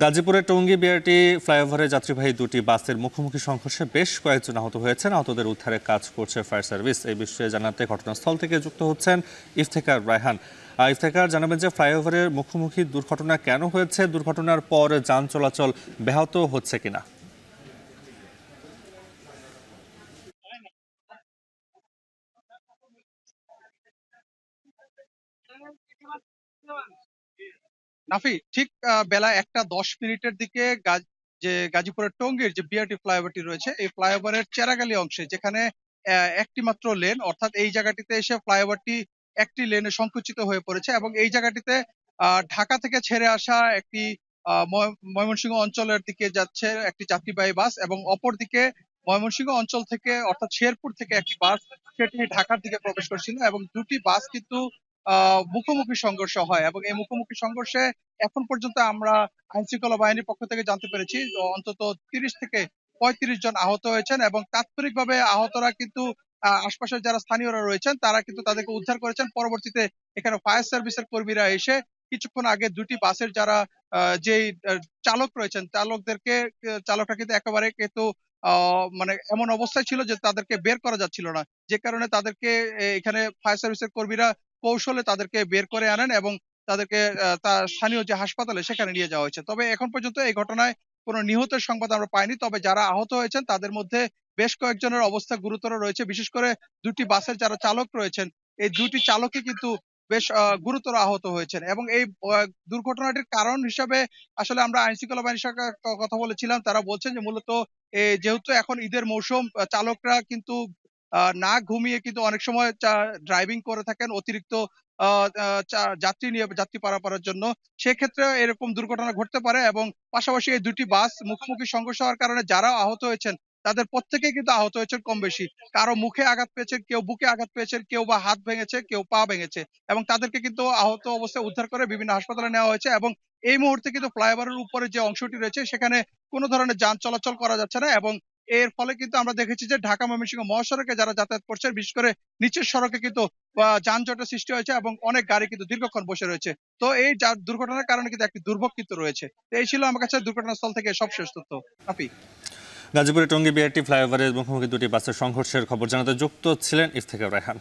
গাজীপুরের টঙ্গী বিআরটি ফ্লাইওভারে যাত্রীবাহী দুটি বাসের মুখোমুখি সংঘর্ষে বেশ কয়েকজন আহত হয়েছেন। আহতদের উদ্ধারে কাজ করছে ফায়ার সার্ভিস। এই বিষয়ে জানাতে ঘটনাস্থল থেকে যুক্ত হচ্ছেন ইফতেখার রায়হান। ইফতেখার, জানাবেন যে ফ্লাইওভারের মুখোমুখি দুর্ঘটনা কেন হয়েছে, দুর্ঘটনার পর যান চলাচল ব্যাহত হচ্ছে কিনা? নাফি, ঠিক বেলা 1টা 10 মিনিটের দিকে গাজীপুরের টঙ্গীর যে বিআরটি ফ্লাইওভারটি রয়েছে, এই ফ্লাইওভারের চেরাগালি অংশে যেখানে একটি মাত্র লেন, অর্থাৎ এই জায়গাটিতে এসে ফ্লাইওভারটি একটি লেনে সংকুচিত হয়ে পড়েছে এবং এই জায়গাটিতে ঢাকা থেকে ছেড়ে আসা একটি ময়মনসিংহ অঞ্চলের দিকে যাচ্ছে একটি যাত্রীবাহী বাস এবং অপর দিকে ময়মনসিংহ অঞ্চল থেকে অর্থাৎ শেরপুর থেকে একটি বাস সেটি ঢাকার দিকে প্রবেশ করছিল এবং দুটি বাস কিন্তু মুখোমুখি সংঘর্ষ হয় এবং এই মুখোমুখি সংঘর্ষে এখন পর্যন্ত আমরা আইন শৃঙ্খলা বাহিনীর পক্ষ থেকে জানতে পেরেছি অন্তত 30 থেকে 35 জন আহত হয়েছেন এবং তাৎক্ষণিকভাবে আহতরা কিন্তু আশপাশের যারা স্থানীয়রা রয়েছেন তারা কিন্তু তাদেরকে উদ্ধার করেছেন। পরবর্তীতে এখানে ফায়ার সার্ভিসের কর্মীরা এসে কিছুক্ষণ আগে দুটি বাসের যারা যেই চালক রয়েছেন চালকরা কিন্তু একেবারে কিন্তু মানে এমন অবস্থায় ছিল যে তাদেরকে বের করা যাচ্ছিল না, যে কারণে তাদেরকে এখানে ফায়ার সার্ভিসের কর্মীরা কৌশলে তাদেরকে বের করে আনেন এবং তাদেরকে তার স্থানীয় যে হাসপাতালে সেখানে নিয়ে যাওয়া হয়েছে। তবে এখন পর্যন্ত এই ঘটনায় কোনো নিহতের সংবাদ আমরা পাইনি। তবে যারা আহত হয়েছেন তাদের মধ্যে বেশ কয়েকজনের অবস্থা গুরুতর রয়েছে। বিশেষ করে দুটি বাসের যারা চালক রয়েছেন, এই দুটি চালকই কিন্তু বেশ গুরুতর আহত হয়েছেন এবং এই দুর্ঘটনাটির কারণ হিসাবে আসলে আমরা আইন শৃঙ্খলা বাহিনীর সঙ্গে কথা বলেছিলাম। তারা বলছেন যে মূলত যেহেতু এখন ঈদের মৌসুম, চালকরা কিন্তু না ঘুমিয়ে কিন্তু অনেক সময় ড্রাইভিং করে থাকেন অতিরিক্ত যাত্রী পারাপারের জন্য। সেক্ষেত্রে এরকম দুর্ঘটনা ঘটতে পারে এবং পাশাপাশি এই দুটি বাস মুখোমুখি সংঘর্ষ হওয়ার কারণে যারা আহত হয়েছেন তাদের প্রত্যেকেই কিন্তু আহত হয়েছেন কম বেশি। কারো মুখে আঘাত পেয়েছেন, কেউ বুকে আঘাত পেয়েছেন, কেউ বা হাত ভেঙেছে, কেউ পা ভেঙেছে এবং তাদেরকে কিন্তু আহত অবস্থায় উদ্ধার করে বিভিন্ন হাসপাতালে নেওয়া হয়েছে এবং এই মুহূর্তে কিন্তু ফ্লাইওভারের উপরে যে অংশটি রয়েছে সেখানে কোনো ধরনের যান চলাচল করা যাচ্ছে না এবং এর ফলে কিন্তু আমরা দেখেছি যে ঢাকা ময়মনসিংহ মহাসড়কে যারা যাতায়াত করছেন, বিশেষ করে নিচের সড়কে কিন্তু যানজটের সৃষ্টি হয়েছে এবং অনেক গাড়ি কিন্তু দীর্ঘক্ষণ বসে রয়েছে। তো এই দুর্ঘটনার কারণে কিন্তু একটি দুর্ভোগ কিন্তু রয়েছে। তো এই ছিল আমার কাছে দুর্ঘটনাস্থল থেকে সবশেষ তথ্য। নাফি। গাজীপুরের টঙ্গী বিআরটি ফ্লাইওভারের মুখোমুখি দুটি বাসের সংঘর্ষের খবর জানাতে যুক্ত ছিলেন ইফতেখার রায়হান।